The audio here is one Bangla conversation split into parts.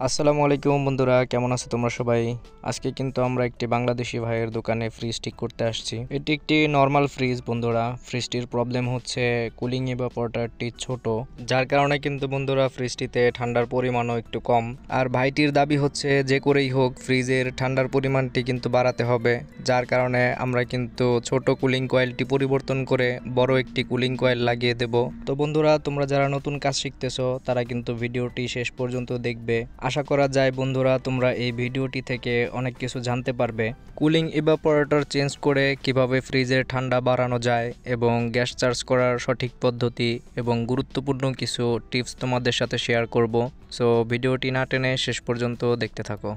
আসসালামু আলাইকুম বন্ধুরা, কেমন আছো তোমরা সবাই? আজকে কিন্তু আমরা একটি বাংলাদেশি ভাইয়ের দোকানে ফ্রিজ ঠিক করতে আসছি। এটি একটি নর্মাল ফ্রিজ বন্ধুরা। ফ্রিজটির প্রবলেম হচ্ছে কুলিং এভাপোরেটরটি ছোট, যার কারণে কিন্তু বন্ধুরা ফ্রিজটিতে ঠান্ডার পরিমাণও একটু কম। আর ভাইটির দাবি হচ্ছে যে করেই হোক ফ্রিজের ঠান্ডার পরিমাণটি কিন্তু বাড়াতে হবে, যার কারণে আমরা কিন্তু ছোট কুলিং কয়েলটি পরিবর্তন করে বড় একটি কুলিং কয়েল লাগিয়ে দেব। তো বন্ধুরা, তোমরা যারা নতুন কাজ শিখতেছো তারা কিন্তু ভিডিওটি শেষ পর্যন্ত দেখবে। আশা করা যায় বন্ধুরা তোমরা এই ভিডিওটি থেকে অনেক কিছু জানতে পারবে। কুলিং ইভাপোরেটর চেঞ্জ করে কিভাবে ফ্রিজের ঠান্ডা বাড়ানো যায় এবং গ্যাস চার্জ করার সঠিক পদ্ধতি এবং গুরুত্বপূর্ণ কিছু টিপস তোমাদের সাথে শেয়ার করব। সো ভিডিওটি না টেনে শেষ পর্যন্ত দেখতে থাকো।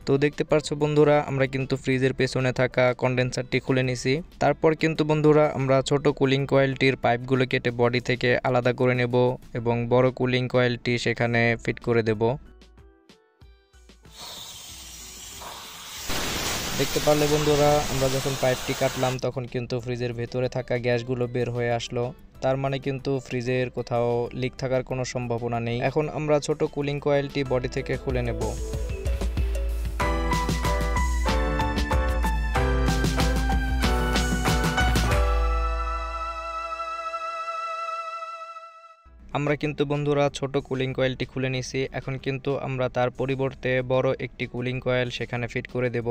তো দেখতে পাচ্ছ বন্ধুরা, আমরা কিন্তু ফ্রিজের পেছনে থাকা কন্ডেন্সারটি খুলে নিছি। তারপর কিন্তু বন্ধুরা আমরা ছোট কুলিং কয়েলটির পাইপগুলো কেটে বডি থেকে আলাদা করে নেব এবং বড় কুলিং কয়েলটি সেখানে ফিট করে দেব। দেখতে পারলে বন্ধুরা, আমরা যখন পাইপটি কাটলাম তখন কিন্তু ফ্রিজের ভেতরে থাকা গ্যাসগুলো বের হয়ে আসলো। তার মানে কিন্তু ফ্রিজের কোথাও লিক থাকার কোনো সম্ভাবনা নেই। এখন আমরা ছোট কুলিং কয়েলটি বডি থেকে খুলে নেব। আমরা কিন্তু বন্ধুরা ছোট কুলিং কয়েলটি খুলে নিছি। এখন কিন্তু আমরা তার পরিবর্তে বড় একটি কুলিং কয়েল সেখানে ফিট করে দেব।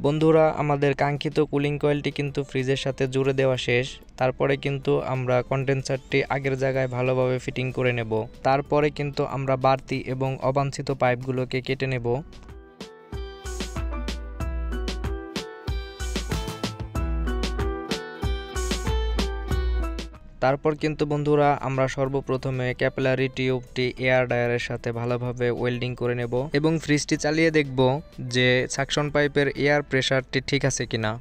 বন্ধুরা, আমাদের কাঙ্ক্ষিত কুলিং কয়েলটি কিন্তু ফ্রিজের সাথে জুড়ে দেওয়া শেষ। তারপরে কিন্তু আমরা কন্ডেন্সারটি আগের জায়গায় ভালোভাবে ফিটিং করে নেব। তারপরে কিন্তু আমরা বাড়তি এবং অবাঞ্ছিত পাইপগুলোকে কেটে নেব। তারপর কিন্তু বন্ধুরা আমরা সর্বপ্রথমে ক্যাপিলারি টিউবটি এয়ার ড্রায়ারের সাথে ভালোভাবে ওয়েল্ডিং করে নেব এবং ফ্রিজটি চালিয়ে দেখব যে সাকশন পাইপের এয়ার প্রেসারটি ঠিক আছে কিনা।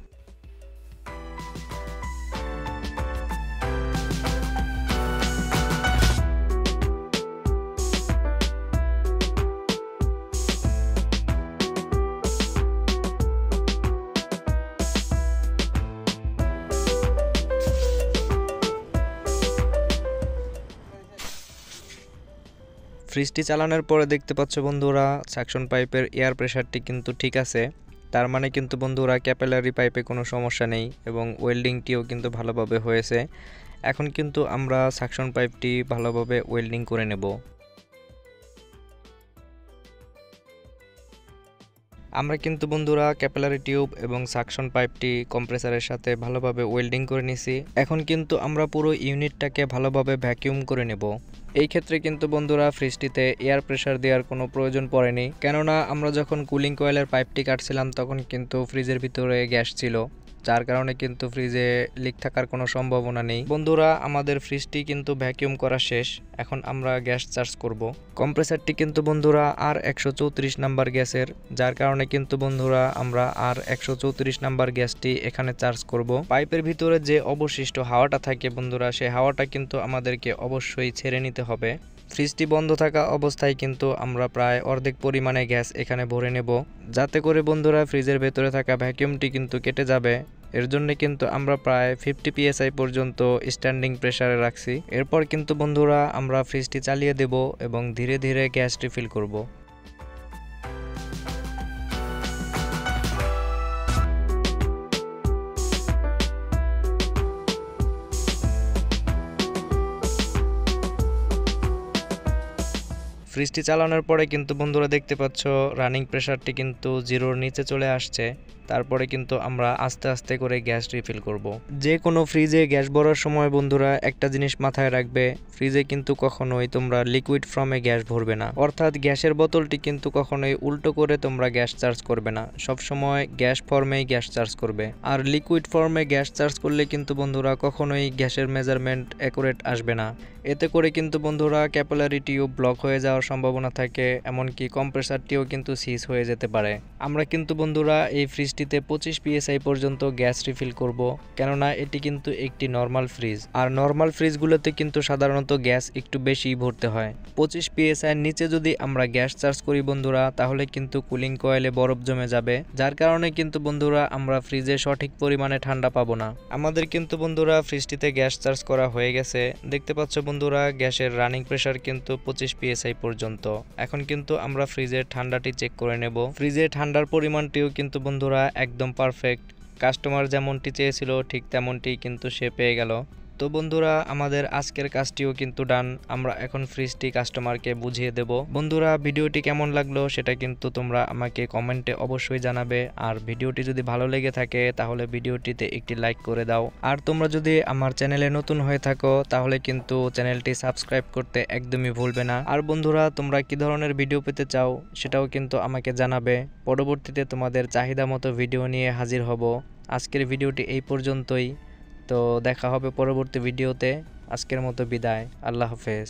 ফ্রিজটি চালানোর পরে দেখতে পাচ্ছ বন্ধুরা, সাকশন পাইপের এয়ার প্রেসারটি কিন্তু ঠিক আছে। তার মানে কিন্তু বন্ধুরা ক্যাপিলারি পাইপে কোনো সমস্যা নেই এবং ওয়েল্ডিংটিও কিন্তু ভালোভাবে হয়েছে। এখন কিন্তু আমরা সাকশন পাইপটি ভালোভাবে ওয়েল্ডিং করে নেব। আমরা কিন্তু বন্ধুরা ক্যাপিলারি টিউব এবং সাকশন পাইপটি কম্প্রেসারের সাথে ভালোভাবে ওয়েল্ডিং করে নিছি। এখন কিন্তু আমরা পুরো ইউনিটটাকে ভালোভাবে ভ্যাকিউম করে নেব। এই ক্ষেত্রে কিন্তু বন্ধুরা ফ্রিজটিতে এয়ার প্রেসার দেওয়ার কোনো প্রয়োজন পড়েনি, কেননা আমরা যখন কুলিং কয়েলের পাইপটি কাটছিলাম তখন কিন্তু ফ্রিজের ভিতরে গ্যাস ছিল, যার কারণে কিন্তু ফ্রিজে লিক থাকার কোনো সম্ভাবনা নেই। বন্ধুরা, আমাদের ফ্রিজটি কিন্তু ভ্যাকিউম করা শেষ। এখন আমরা গ্যাস চার্জ করব। কম্প্রেসারটি কিন্তু বন্ধুরা আর 134 নাম্বার গ্যাসের, যার কারণে কিন্তু বন্ধুরা আমরা আর 134 নাম্বার গ্যাসটি এখানে চার্জ করব। পাইপের ভিতরে যে অবশিষ্ট হাওয়াটা থাকে বন্ধুরা, সেই হাওয়াটা কিন্তু আমাদেরকে অবশ্যই ছেড়ে নিতে হবে। ফ্রিজটি বন্ধ থাকা অবস্থায় কিন্তু আমরা প্রায় অর্ধেক পরিমাণে গ্যাস এখানে ভরে নেব, যাতে করে বন্ধুরা ফ্রিজের ভেতরে থাকা ভ্যাকিউমটি কিন্তু কেটে যাবে। এর জন্য কিন্তু আমরা প্রায় 50 psi পর্যন্ত স্ট্যান্ডিং প্রেসারে রাখছি। এরপর কিন্তু বন্ধুরা আমরা ফ্রিজটি চালিয়ে দেব এবং ধীরে ধীরে গ্যাস রিফিল করব। ফ্রিজটি চালানোর পরে কিন্তু বন্ধুরা দেখতে পাচ্ছ রানিং প্রেসারটি কিন্তু জিরোর নিচে চলে আসছে। তারপরে কিন্তু আমরা আস্তে আস্তে করে গ্যাস রিফিল করব। যে কোনো ফ্রিজে গ্যাস ভরার সময় বন্ধুরা একটা জিনিস মাথায় রাখবে, ফ্রিজে কিন্তু কখনোই তোমরা লিকুইড ফর্মে গ্যাস ভরবে না, অর্থাৎ গ্যাসের বোতলটি কিন্তু কখনোই উল্টো করে তোমরা গ্যাস চার্জ করবে না, সবসময় গ্যাস ফর্মেই গ্যাস চার্জ করবে। আর লিকুইড ফর্মে গ্যাস চার্জ করলে কিন্তু বন্ধুরা কখনোই গ্যাসের মেজারমেন্ট অ্যাকুরেট আসবে না। এতে করে কিন্তু বন্ধুরা ক্যাপিলারি টিউব ব্লক হয়ে যাওয়ার সম্ভাবনা থাকে, এমনকি কম্প্রেসারটিও কিন্তু সিজ হয়ে যেতে পারে। আমরা কিন্তু বন্ধুরা এই ফ্রিজটিতে 25 PSI পর্যন্ত গ্যাস রিফিল করব, কেননা এটি কিন্তু একটি নর্মাল ফ্রিজ। আর নর্মাল ফ্রিজগুলোতে কিন্তু সাধারণত গ্যাস একটু বেশি ভরতে হয়। 25 PSI নিচে যদি আমরা গ্যাস চার্জ করি বন্ধুরা, তাহলে কিন্তু কুলিং কয়েলে বরফ জমে যাবে, যার কারণে কিন্তু বন্ধুরা আমরা ফ্রিজে সঠিক পরিমাণে ঠান্ডা পাবো না। আমাদের কিন্তু বন্ধুরা ফ্রিজটিতে গ্যাস চার্জ করা হয়ে গেছে, দেখতে পাচ্ছ বন্ধুরা গ্যাসের রানিং প্রেসার কিন্তু 25 PSI পর্যন্ত। এখন কিন্তু আমরা ফ্রিজের ঠান্ডাটি চেক করে নেব। ফ্রিজে ঠান্ডার পরিমাণটিও কিন্তু বন্ধুরা একদম পারফেক্ট, কাস্টমার যেমনটি চেয়েছিল ঠিক তেমনটি কিন্তু সে পেয়ে গেল। তো বন্ধুরা আমাদের আজকের কাজটিও কিন্তু ডান, আমরা এখন ফ্রিজটি কাস্টমারকে বুঝিয়ে দেব। বন্ধুরা ভিডিওটি কেমন লাগলো সেটা কিন্তু তোমরা আমাকে কমেন্টে অবশ্যই জানাবে। আর ভিডিওটি যদি ভালো লেগে থাকে তাহলে ভিডিওটিতে একটি লাইক করে দাও। আর তোমরা যদি আমার চ্যানেলে নতুন হয়ে থাকো তাহলে কিন্তু চ্যানেলটি সাবস্ক্রাইব করতে একদমই ভুলবে না। আর বন্ধুরা তোমরা কি ধরনের ভিডিও পেতে চাও সেটাও কিন্তু আমাকে জানাবে, পরবর্তীতে তোমাদের চাহিদা মতো ভিডিও নিয়ে হাজির হব। আজকের ভিডিওটি এই পর্যন্তই, তো দেখা হবে পরবর্তী ভিডিওতে। আজকের মতো বিদায়, আল্লাহ হাফেজ।